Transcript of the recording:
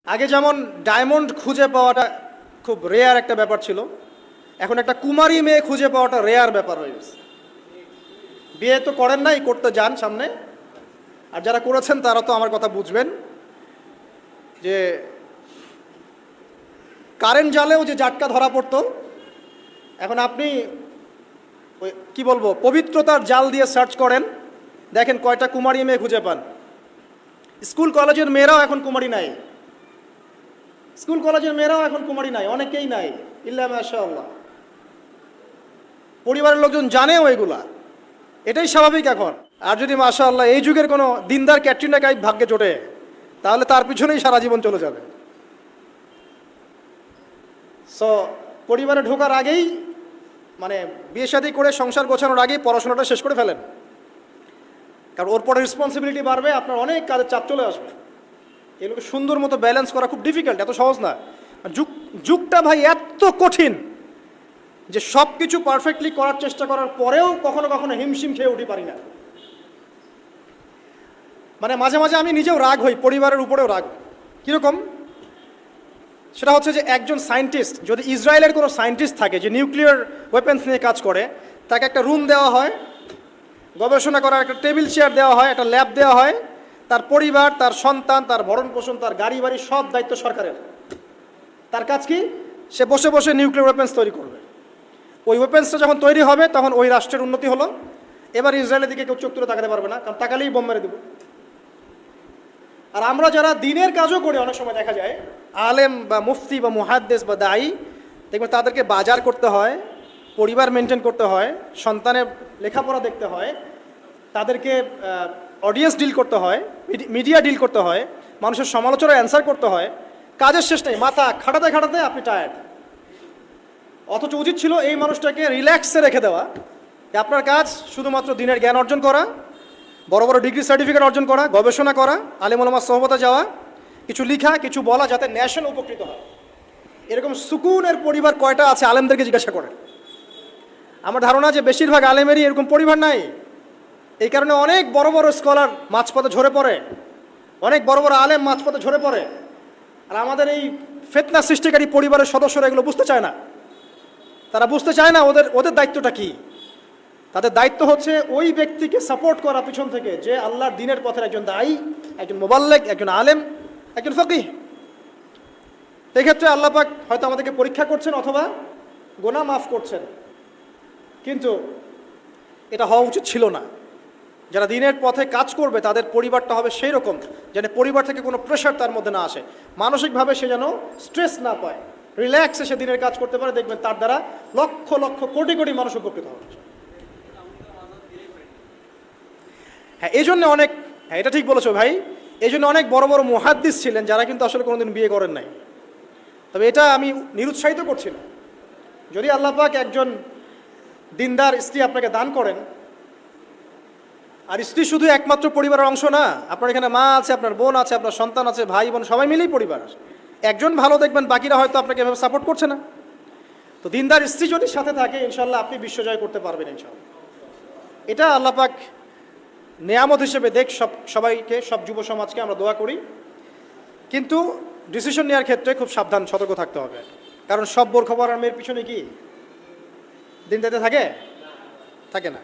আগে যেমন ডায়মন্ড খুঁজে পাওয়াটা খুব রেয়ার একটা ব্যাপার ছিল, এখন একটা কুমারী মেয়ে খুঁজে পাওয়াটা রেয়ার ব্যাপার হয়ে গেছে। বিয়ে তো করেন নাই, করতে যান সামনে, আর যারা করেছেন তারা তো আমার কথা বুঝবেন যে কারেন্ট জালেও যে জাটকা ধরা পড়তো, এখন আপনি ওই কী বলবো পবিত্রতার জাল দিয়ে সার্চ করেন, দেখেন কয়টা কুমারী মেয়ে খুঁজে পান। স্কুল কলেজের মেয়েরাও এখন কুমারী নাই, স্কুল কলেজের মেয়েরাও এখন কুমারী নাই, অনেকেই নাই, ইল্লা মাশাআল্লাহ। পরিবারের লোকজন জানেও এগুলা, এটাই স্বাভাবিক এখন। আর যদি মাশাআল্লাহ এই যুগের কোনো দিনদার ক্যাটরিনা কাইফ ভাগ্যে জোটে, তাহলে তার পিছনেই সারা জীবন চলে যাবে। সো পরিবারে ঢোকার আগেই, মানে বিয়ে শাদী করে সংসার গোছানোর আগেই পড়াশোনাটা শেষ করে ফেলেন, কারণ ওর পরে রেসপন্সিবিলিটি বাড়বে, আপনার অনেক কাজের চাপ চলে আসবে। এগুলোকে সুন্দর মতো ব্যালেন্স করা খুব ডিফিকাল্ট, এত সহজ না। যুগটা ভাই এত কঠিন যে সব কিছু পারফেক্টলি করার চেষ্টা করার পরেও কখনো কখনো হিমশিম খেয়ে উঠি পারি না। মানে মাঝে মাঝে আমি নিজেও রাগ হই, পরিবারের উপরেও রাগ। কীরকম? সেটা হচ্ছে যে একজন সায়েন্টিস্ট, যদি ইসরায়েলের কোনো সায়েন্টিস্ট থাকে যে নিউক্লিয়ার ওয়েপেন্স নিয়ে কাজ করে, তাকে একটা রুম দেওয়া হয়, গবেষণা করার একটা টেবিল চেয়ার দেওয়া হয়, একটা ল্যাব দেওয়া হয়, তার পরিবার, তার সন্তান, তার ভরণ পোষণ, তার গাড়ি বাড়ি সব দায়িত্ব সরকারের। তার কাজ কি? সে বসে বসে নিউক্লিয়ার ওয়েপেন্স তৈরি করবে। ওই ওয়েপেন্সটা যখন তৈরি হবে তখন ওই রাষ্ট্রের উন্নতি হলো। এবার ইসরায়েলের দিকে কেউ চোখ তুলে তাকাতে পারবে না, কারণ তাকালেই বোম মেরে দেবে। আর আমরা যারা দিনের কাজও করি, অনেক সময় দেখা যায় আলেম বা মুফতি বা মুহাদ্দিস বা দায়ী, দেখবেন তাদেরকে বাজার করতে হয়, পরিবার মেনটেন করতে হয়, সন্তানের লেখাপড়া দেখতে হয়, তাদেরকে অডিয়েন্স ডিল করতে হয়, মিডিয়া ডিল করতে হয়, মানুষের সমালোচনার অ্যান্সার করতে হয়। কাজের শেষ নেই, মাথা খাটাতে খাটাতে আপনি টায়ার্ড। অথচ উচিত ছিল এই মানুষটাকে রিল্যাক্সে রেখে দেওয়া, যে আপনার কাজ শুধুমাত্র দিনের জ্ঞান অর্জন করা, বড় বড় ডিগ্রি সার্টিফিকেট অর্জন করা, গবেষণা করা, আলেম ওলামার সোহবতে যাওয়া, কিছু লিখা, কিছু বলা, যাতে ন্যাশন উপকৃত হয়। এরকম সুকুনের পরিবার কয়টা আছে আলেমদেরকে জিজ্ঞাসা করেন। আমার ধারণা যে বেশিরভাগ আলেমেরই এরকম পরিবার নাই। এই কারণে অনেক বড় বড় স্কলার মাঝপথে ঝরে পড়ে, অনেক বড় বড় আলেম মাঝপথে ঝরে পড়ে। আর আমাদের এই ফিতনা সৃষ্টিকারী পরিবারের সদস্যরা এগুলো বুঝতে চায় না। তারা বুঝতে চায় না ওদের দায়িত্বটা কি। তাদের দায়িত্ব হচ্ছে ওই ব্যক্তিকে সাপোর্ট করা পিছন থেকে, যে আল্লাহর দিনের পথের একজন দায়ী, একজন মুবাল্লিগ, একজন আলেম, একজন ফকিহ। এক্ষেত্রে আল্লাহ পাক হয়তো আমাদেরকে পরীক্ষা করছেন অথবা গুনাহ মাফ করছেন, কিন্তু এটা হওয়া উচিত ছিল না। যারা দিনের পথে কাজ করবে তাদের পরিবারটা হবে সেই রকম যেন পরিবার থেকে কোনো প্রেশার তার মধ্যে না আসে, মানসিকভাবে সে যেন স্ট্রেস না পায়, রিল্যাক্সে সে দিনের কাজ করতে পারে। দেখবেন তার দ্বারা লক্ষ লক্ষ কোটি কোটি মানুষ উপকৃত হবে। হ্যাঁ, এই জন্য অনেক, হ্যাঁ এটা ঠিক বলেছো ভাই, এই জন্য অনেক বড় বড় মুহাদ্দিস ছিলেন যারা কিন্তু আসলে কোনোদিন বিয়ে করেন নাই। তবে এটা আমি নিরুৎসাহিত করছি না। যদি আল্লাহ পাক একজন দিনদার স্ত্রী আপনাকে দান করেন, আর স্ত্রী শুধু একমাত্র পরিবারের অংশ না, আপনার এখানে মা আছে, আপনার বোন আছে, আপনার সন্তান আছে, ভাই বোন সবাই মিলেই পরিবার। একজন ভালো দেখবেন, বাকিরা হয়তো আপনাকে এভাবে সাপোর্ট করছে না। তো দিনদার স্ত্রী যদি সাথে থাকে, ইনশাল্লাহ আপনি বিশ্বজয় করতে পারবেন ইনশাল্লাহ। এটা আল্লাহ পাক নেয়ামত হিসেবে দেখ সবাইকে, সব যুব সমাজকে আমরা দোয়া করি। কিন্তু ডিসিশন নেওয়ার ক্ষেত্রে খুব সাবধান, সতর্ক থাকতে হবে। কারণ সব বোরখবর আর মেয়ের পিছনে কি দিন যেতে থাকে না।